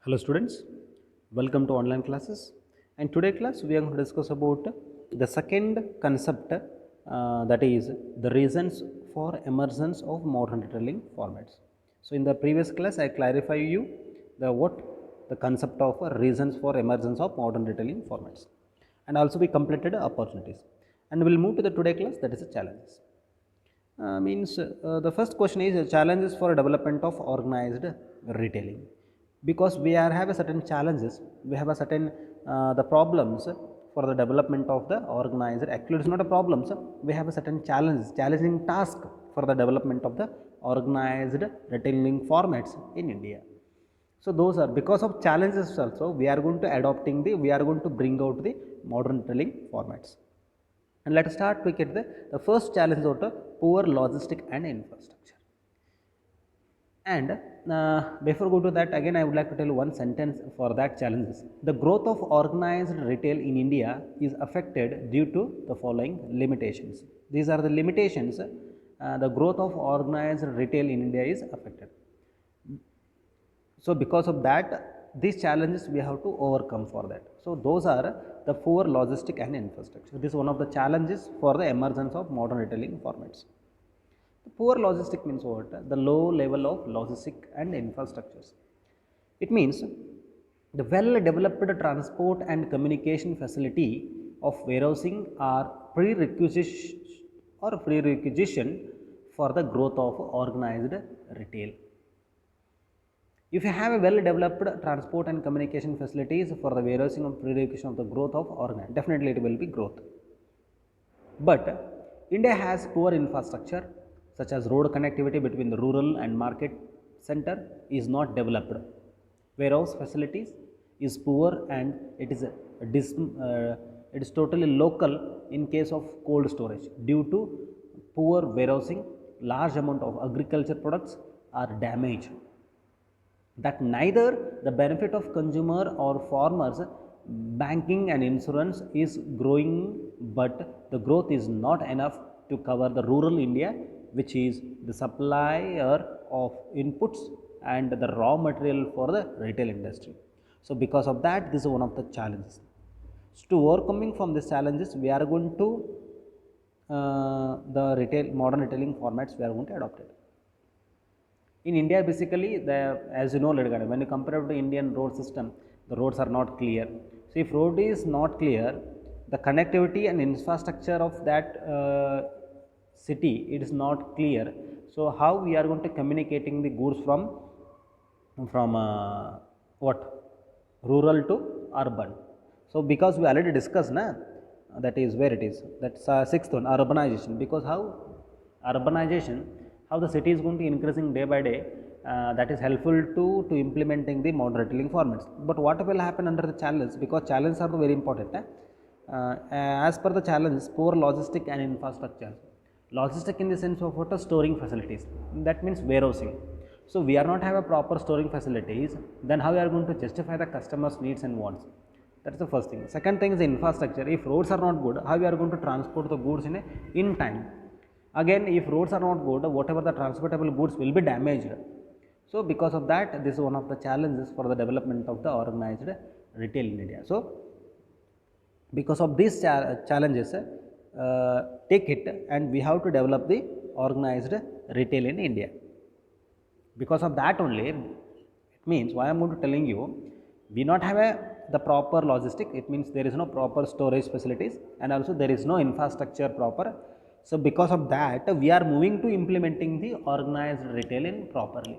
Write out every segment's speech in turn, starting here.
Hello students, welcome to online classes, and today class we are going to discuss about the second concept, that is the reasons for emergence of modern retailing formats. So in the previous class I clarify you the concept of reasons for emergence of modern retailing formats, and also we completed opportunities, and we will move to the today class, that is the challenges. Means The first question is challenges for development of organized retailing, because we are have a certain challenges, we have a certain the problems for the development of the organized. Actually it's not a problem, so we have a certain challenging task for the development of the organized retailing formats in India. So those are because of challenges also we are going to adopting the we are going to bring out the modern retailing formats. And let us start with the first challenge of the poor logistic and infrastructure. And before go to that, again I would like to tell you one sentence for that challenges. The growth of organized retail in India is affected due to the following limitations. These are the limitations. The growth of organized retail in India is affected. So because of that, these challenges we have to overcome for that. So those are the four logistic and infrastructure. This is one of the challenges for the emergence of modern retailing formats. The poor logistic means what? The low level of logistic and infrastructures. It means the well developed transport and communication facility of warehousing are prerequisition for the growth of organized retail. If you have a well developed transport and communication facilities for the warehousing of prerequisition of the growth of organized, definitely it will be growth. But India has poor infrastructure, such as road connectivity between the rural and market center is not developed. Warehouse facilities is poor, and it is totally local in case of cold storage. Due to poor warehousing, large amount of agriculture products are damaged, that neither the benefit of consumer or farmers. Banking and insurance is growing, but the growth is not enough to cover the rural India, which is the supplier of inputs and the raw material for the retail industry. So because of that, this is one of the challenges. So to overcoming from these challenges, we are going to the modern retailing formats we are going to adopt it. In India, basically, as you know, when you compare to the Indian road system, the roads are not clear. So if road is not clear, the connectivity and infrastructure of that city, it is not clear. So how we are going to communicating the goods from what, rural to urban? So because we already discussed, that is where it is. That's sixth one, urbanization. Because how urbanization, how the city is going to increasing day by day, that is helpful to implementing the modern retailing formats. But what will happen under the challenge? Because challenges are very important. As per the challenge, poor logistic and infrastructure. Logistic in the sense of what? Storing facilities. That means warehousing. So we are not have a proper storing facilities. Then how we are going to justify the customers' needs and wants? That is the first thing. Second thing is the infrastructure. If roads are not good, how we are going to transport the goods in time? Again, if roads are not good, whatever the transportable goods will be damaged. So because of that, this is one of the challenges for the development of the organized retail in India. So because of these challenges, take it, and we have to develop the organized retail in India. Because of that only, it means why I am going to telling you, we not have the proper logistic. It means there is no proper storage facilities, and also there is no infrastructure proper. So because of that, we are moving to implementing the organized retailing properly.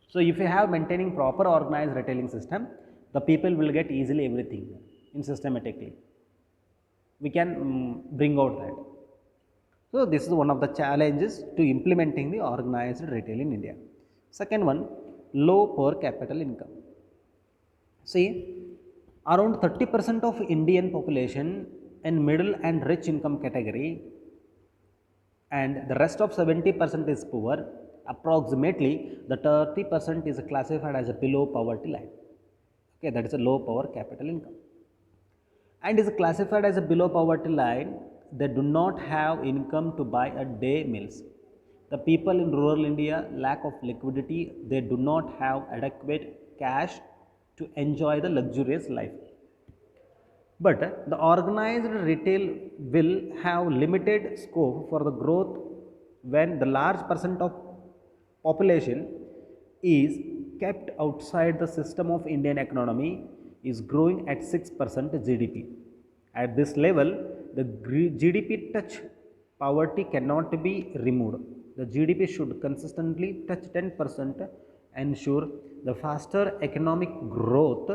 So if you have maintaining proper organized retailing system, the people will get easily everything in systematically. We can bring out that. So this is one of the challenges to implementing the organized retail in India. Second one, low per capita income. See, around 30% of Indian population in middle and rich income category, and the rest of 70% is poor. Approximately the 30% is classified as a below poverty line. Okay, that is a low per capita income, and is classified as a below poverty line. They do not have income to buy a day meals. The people in rural India lack of liquidity. They do not have adequate cash to enjoy the luxurious life. But the organized retail will have limited scope for the growth when the large percent of population is kept outside the system of Indian economy is growing at 6% GDP. At this level, the GDP touch poverty cannot be removed. The GDP should consistently touch 10%, ensure the faster economic growth,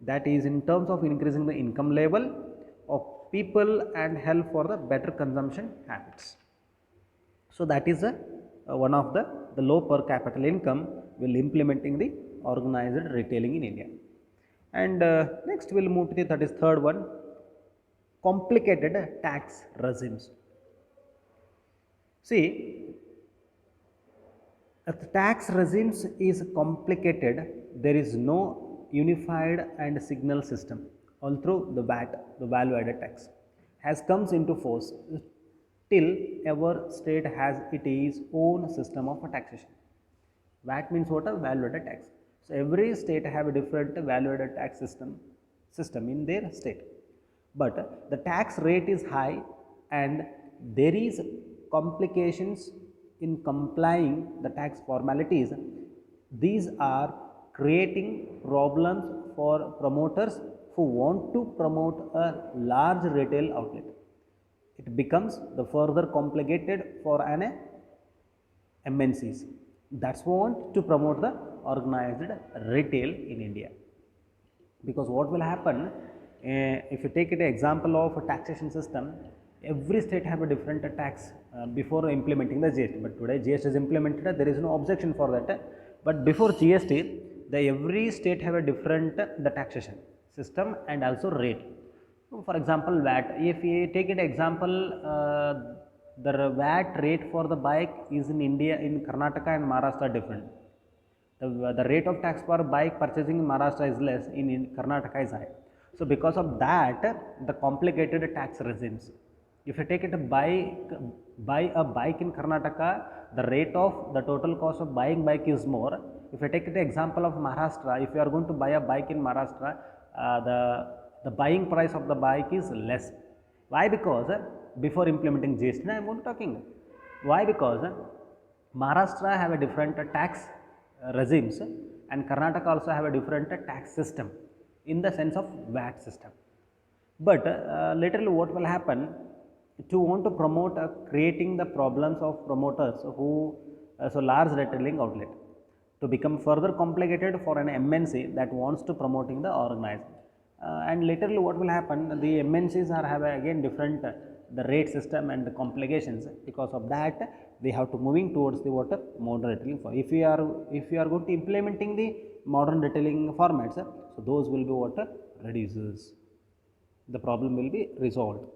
that is in terms of increasing the income level of people and help for the better consumption habits. So that is one of the low per capita income will implementing the organized retailing in India. And next we'll move to the 33rd one, complicated tax regimes. See, the tax regimes is complicated. There is no unified and signal system. Although the VAT, the value added tax, has comes into force, till our state has its own system of taxation. VAT means what? A value added tax. So every state have a different value added tax system in their state. But the tax rate is high and there is complications in complying the tax formalities. These are creating problems for promoters who want to promote a large retail outlet. It becomes the further complicated for an MNCs that want to promote the organized retail in India. Because what will happen, if you take an example of a taxation system, every state have a different tax before implementing the GST. But today GST is implemented, there is no objection for that. But before GST, every state have a different the taxation system and also rate. For example, VAT. If you take an example, the VAT rate for the bike is in India, in Karnataka and Maharashtra different. The rate of tax for bike purchasing in Maharashtra is less, in Karnataka is high. So because of that, the complicated tax regimes. If you take it buy a bike in Karnataka, the rate of the total cost of buying bike is more. If you take the example of Maharashtra, if you are going to buy a bike in Maharashtra, the buying price of the bike is less. Why? Because before implementing GST, I am only talking. Why? Because Maharashtra have a different tax regimes and Karnataka also have a different tax system in the sense of VAT system. But laterally what will happen, to want to promote creating the problems of promoters who so large retailing outlet to become further complicated for an MNC that wants to promoting the organized. And laterally what will happen, the MNCs are have again different the rate system and the complications. Because of that, they have to moving towards the what modern retailing. If you are going to implementing the modern retailing formats, so those will be what reduces. The problem will be resolved.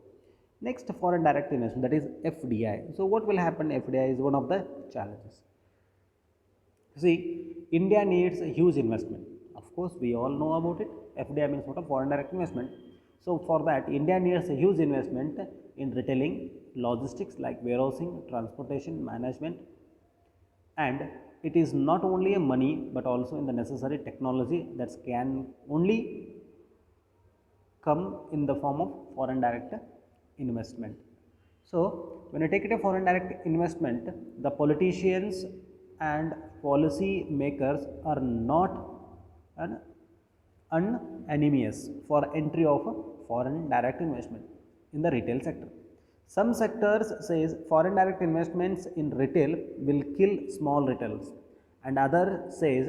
Next, foreign direct investment, that is FDI. So what will happen? FDI is one of the challenges. See, India needs a huge investment. Of course, we all know about it. FDI means what? A foreign direct investment. So for that, India needs a huge investment in retailing, logistics like warehousing, transportation, management, and it is not only a money but also in the necessary technology that can only come in the form of foreign direct investment. So when you take it a foreign direct investment, the politicians and policy makers are not unanimous for entry of a foreign direct investment in the retail sector. Some sectors says foreign direct investments in retail will kill small retailers, and other says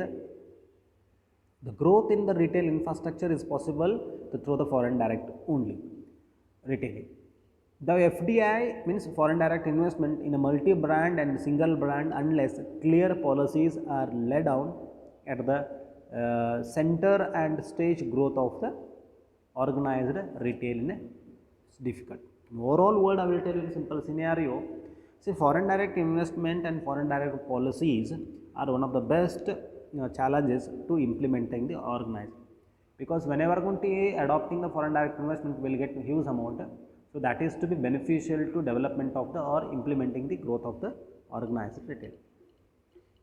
the growth in the retail infrastructure is possible through the foreign direct only retailing. The FDI means foreign direct investment in a multi-brand and single brand unless clear policies are laid down at the center and stage growth of the organized retail is difficult. In overall world, I will tell you a simple scenario. See, foreign direct investment and foreign direct policies are one of the best challenges to implementing the organized, because whenever going to adopting the foreign direct investment, will get a huge amount. So that is to be beneficial to development of the or implementing the growth of the organized retail.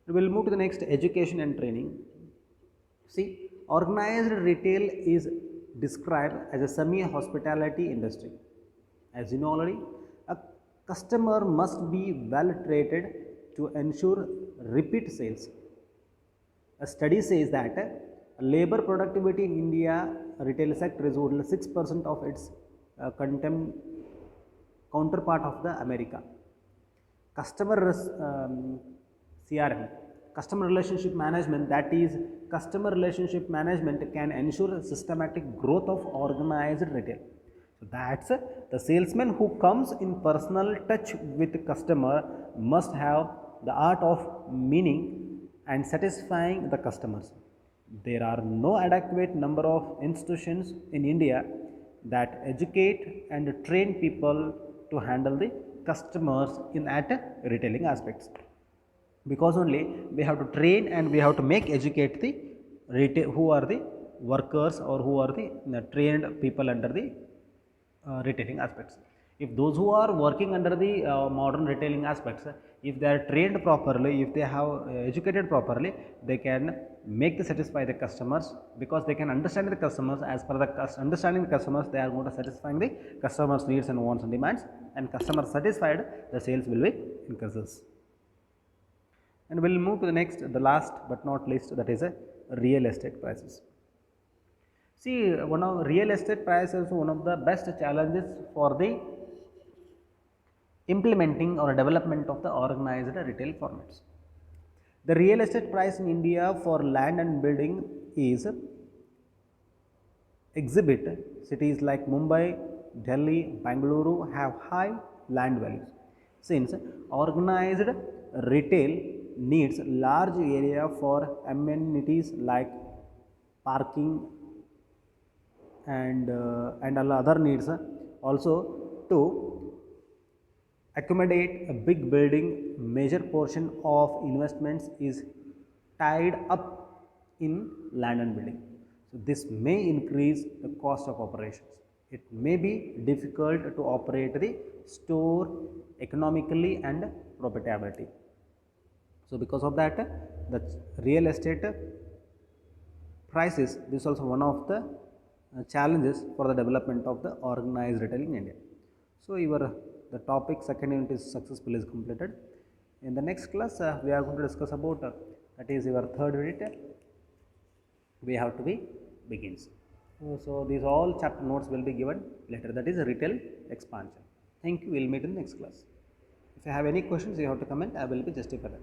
We will move to the next, education and training. See, organized retail is described as a semi-hospitality industry. As you know already, a customer must be well treated to ensure repeat sales. A study says that labor productivity in India retail sector is only 6% of its counterpart of the America. Customer CRM, customer relationship management, that is customer relationship management can ensure systematic growth of organized retail. So that's the salesman who comes in personal touch with the customer must have the art of meaning and satisfying the customers. There are no adequate number of institutions in India that educate and train people to handle the customers in at retailing aspects, because only we have to train and we have to make educate the retail who are the workers or who are the trained people under the retailing aspects. If those who are working under the modern retailing aspects, if they are trained properly, if they have educated properly, they can make the satisfy the customers, because they can understand the customers. As per the understanding the customers, they are going to satisfying the customers needs and wants and demands, and customer satisfied, the sales will be increases. And we'll move to the next, the last but not least, that is a real estate prices. See, one of real estate price is one of the best challenges for the implementing or development of the organized retail formats. The real estate price in India for land and building is exhibit. Cities like Mumbai, Delhi, Bangalore have high land values, since organized retail needs large area for amenities like parking and all other needs, also to accommodate a big building. Major portion of investments is tied up in land and building. So this may increase the cost of operations. It may be difficult to operate the store economically and profitability. So because of that, the real estate prices, this is also one of the challenges for the development of the organized retail in India. So the topic second unit is successfully completed. In the next class, we are going to discuss about that is your third unit. We have to be begins. So these all chapter notes will be given later. That is retail expansion. Thank you. We'll meet in the next class. If you have any questions, you have to comment. I will be justify that.